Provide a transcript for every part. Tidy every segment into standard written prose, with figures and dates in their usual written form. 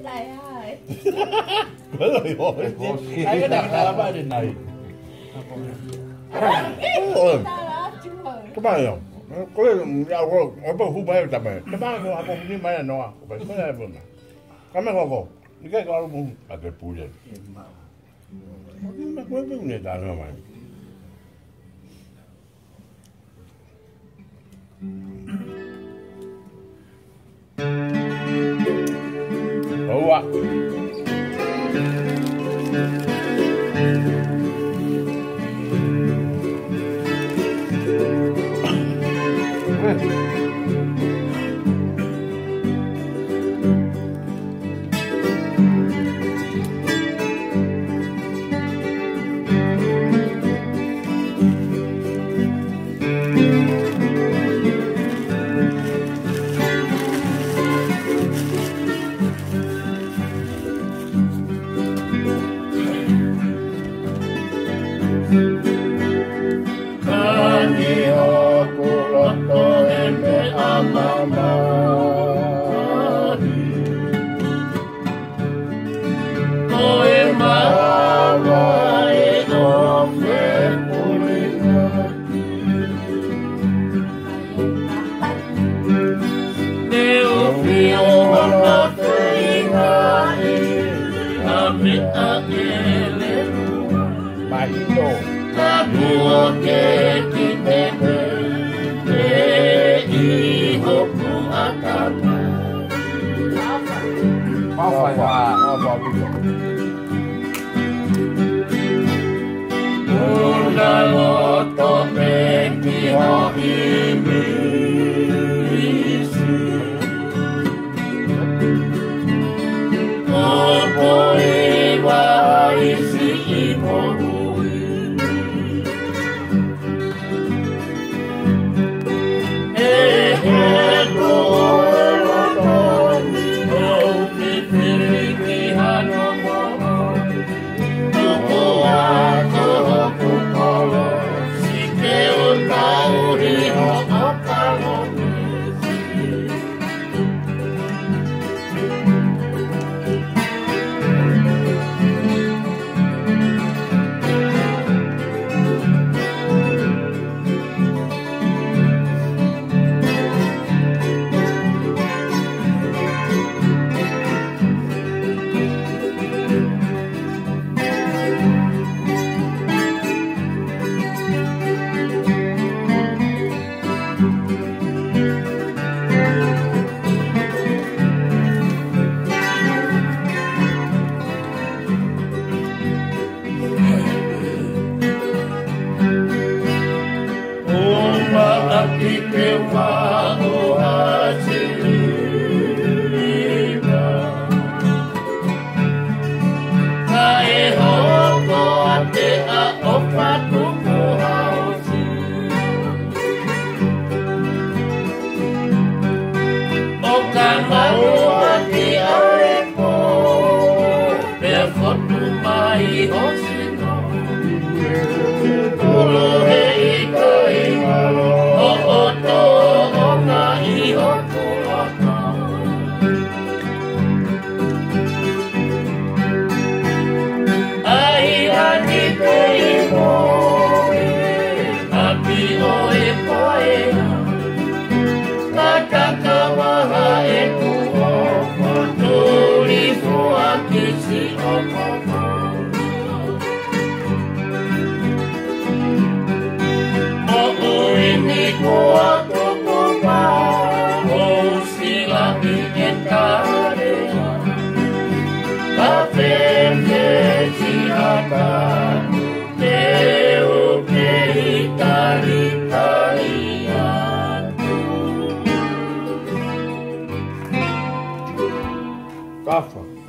Này ơi. Rồi rồi. Thấy cái đàn ta ba đến này. Các bạn không? Có lẽ là ở bên khu bay tập này. Các bạn có học đi mấy là nó, phải có là vâng. Các bạn có. Đi cái có cũng là cái phụ đấy. Mà có cái này ta nó mà. Hậu ạ.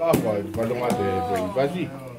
Kafa, il va demander, vas-y.